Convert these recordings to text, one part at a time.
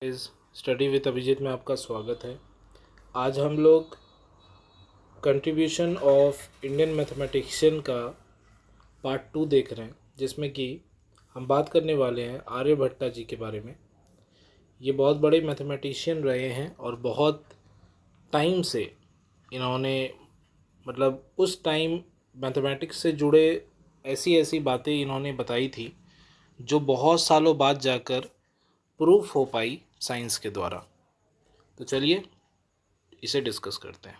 इस study with Abhijit में आपका स्वागत है। आज हम लोग कंट्रीब्यूशन ऑफ इंडियन मैथमेटिशियन का पार्ट 2 देख रहे हैं, जिसमें कि हम बात करने वाले हैं आर्यभट्टा जी के बारे में। ये बहुत बड़े मैथमेटिशियन रहे हैं और बहुत टाइम से इन्होंने उस टाइम मैथमेटिक्स से जुड़े ऐसी ऐसी बातें इन्होंने बताई थी जो बहुत सालों बाद जाकर प्रूफ हो पाई साइंस के द्वारा। तो चलिए इसे डिस्कस करते हैं।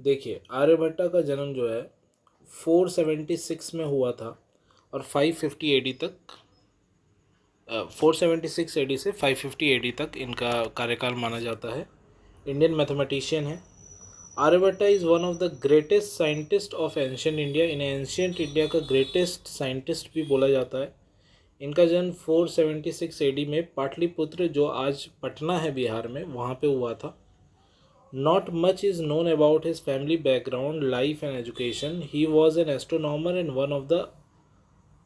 देखिए, आर्यभट्टा का जन्म जो है 476 में हुआ था और 550 एडी तक 476 एडी से 550 एडी तक इनका कार्यकाल माना जाता है। इंडियन मैथमेटिशियन है। Aryabhata is one of the greatest scientist of ancient India. इन्हें एंशियंट इंडिया का ग्रेटेस्ट साइंटिस्ट भी बोला जाता है। इनका जन्म 476 एडी में पाटलिपुत्र, जो आज पटना है बिहार में, वहाँ पे हुआ था। Not much is known about his family background, life and education. He was an astronomer and one of the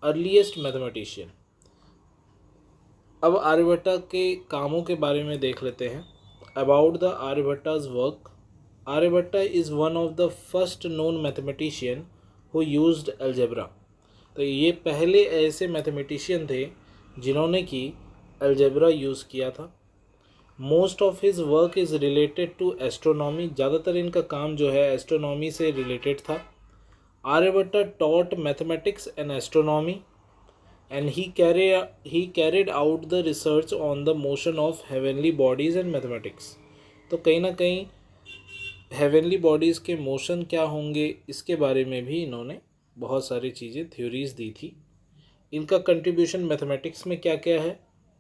earliest mathematician. अब आर्यभट्टा के कामों के बारे में देख लेते हैं। About the Aryabhatta's work. Aryabhatta is one of the first known mathematician who used algebra. तो ये पहले ऐसे मैथमेटिशियन थे जिन्होंने कि अलजेब्रा यूज़ किया था। Most of his work is related to astronomy. ज़्यादातर इनका काम जो है एस्ट्रोनॉमी से रिलेटेड था। Aryabhata taught mathematics and astronomy and he carried out the research on the motion of heavenly bodies and mathematics. तो कहीं ना कहीं हेवनली बॉडीज़ के मोशन क्या होंगे इसके बारे में भी इन्होंने बहुत सारी चीज़ें थ्योरीज दी थी। इनका कंट्रीब्यूशन मैथमेटिक्स में क्या क्या है?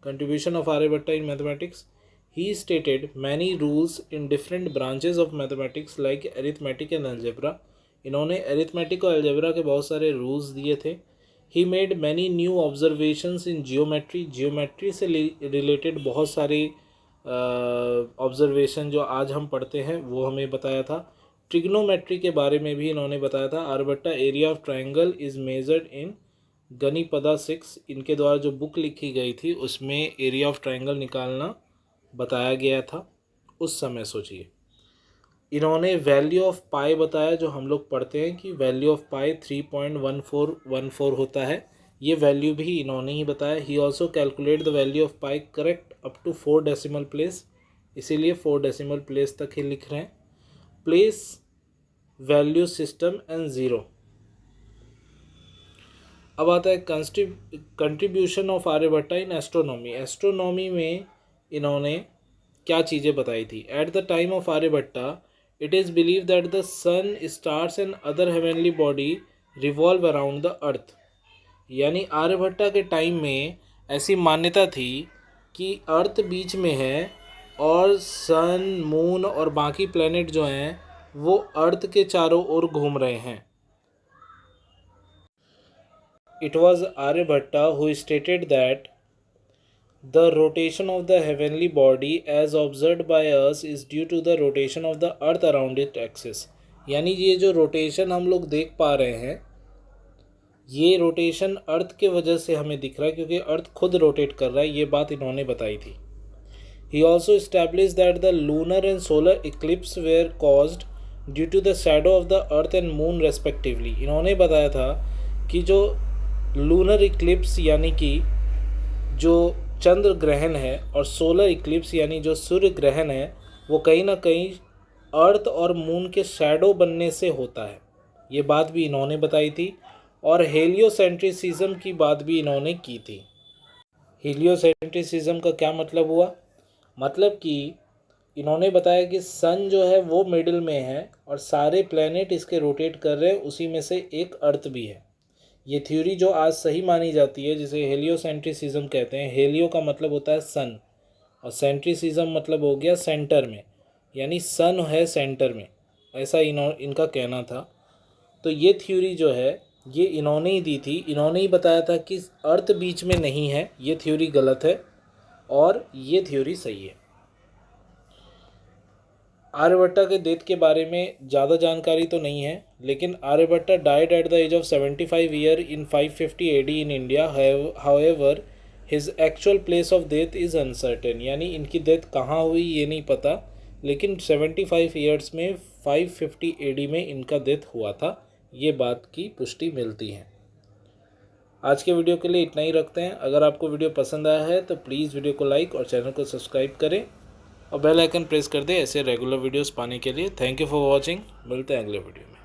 Contribution of Aryabhata in mathematics. He stated many rules in different branches of mathematics like arithmetic and algebra. इन्होंने arithmetic और algebra के बहुत सारे rules दिए थे। He made many new observations in geometry. Geometry से related बहुत सारे observation जो आज हम पढ़ते हैं वो हमें बताया था। ट्रिग्नोमेट्री के बारे में भी इन्होंने बताया था। Aryabhatta area of triangle is measured in गणिपदा 6। इनके द्वारा जो बुक लिखी गई थी उसमें एरिया ऑफ ट्रायंगल निकालना बताया गया था उस समय। सोचिए, इन्होंने वैल्यू ऑफ पाई बताया, जो हम लोग पढ़ते हैं कि वैल्यू ऑफ पाई 3.1414 होता है। ये वैल्यू भी इन्होंने ही बताया। He also calculate the value of pi correct up to 4 decimal place, इसीलिए 4 डेसिमल प्लेस तक ही लिख रहे हैं। Place value system and zero. अब आता है contribution of Aryabhata in astronomy. Astronomy में इन्होंने क्या चीज़ें बताई थी? At the time of Aryabhata it is believe that the sun, stars and other heavenly body revolve around the earth. यानी आर्यभट्टा के टाइम में ऐसी मान्यता थी कि अर्थ बीच में है और सन, मून और बाकी प्लैनेट जो हैं वो अर्थ के चारों ओर घूम रहे हैं। It was Aryabhata who stated that the rotation of the heavenly body as observed by us is due to the rotation of the earth around its axis. यानी ये जो रोटेशन हम लोग देख पा रहे हैं ये रोटेशन अर्थ के वजह से हमें दिख रहा है, क्योंकि अर्थ खुद रोटेट कर रहा है। ये बात इन्होंने बताई थी। He also established that the lunar and solar eclipse were caused due to the shadow of the earth and moon respectively. इन्होंने बताया था कि जो लूनर इक्लिप्स यानी कि जो चंद्र ग्रहण है और सोलर इक्लिप्स यानी जो सूर्य ग्रहण है वो कहीं ना कहीं अर्थ और मून के शैडो बनने से होता है। ये बात भी इन्होंने बताई थी। और हेलियोसेंट्रिसिज्म की बात भी इन्होंने की थी। हेलियोसेंट्रिसिज्म का क्या मतलब हुआ? मतलब कि इन्होंने बताया कि सन जो है वो मिडिल में है और सारे प्लैनेट इसके रोटेट कर रहे हैं, उसी में से एक अर्थ भी है। ये थ्योरी जो आज सही मानी जाती है, जिसे हेलियोसेंट्रिसिज्म कहते हैं। हेलियो का मतलब होता है सन और सेंट्रिसिज्म मतलब हो गया सेंटर में, यानी सन है सेंटर में, ऐसा इनका कहना था। तो ये थ्योरी जो है ये इन्होंने ही दी थी। इन्होंने ही बताया था कि अर्थ बीच में नहीं है। ये थ्योरी गलत है और ये थ्योरी सही है। आर्यभट्टा के डेथ के बारे में ज़्यादा जानकारी तो नहीं है, लेकिन Aryabhata died at the age of 75 year in 550 AD in India. However his actual place of death is uncertain, यानी इनकी डेथ कहाँ हुई ये नहीं पता, लेकिन 75 ईयर्स में 550 AD में इनका डेथ हुआ था, ये बात की पुष्टि मिलती है। आज के वीडियो के लिए इतना ही रखते हैं। अगर आपको वीडियो पसंद आया है तो प्लीज़ वीडियो को लाइक और चैनल को सब्सक्राइब करें और बेल आइकन प्रेस कर दें ऐसे रेगुलर वीडियोस पाने के लिए। Thank you for watching. मिलते हैं अगले वीडियो में।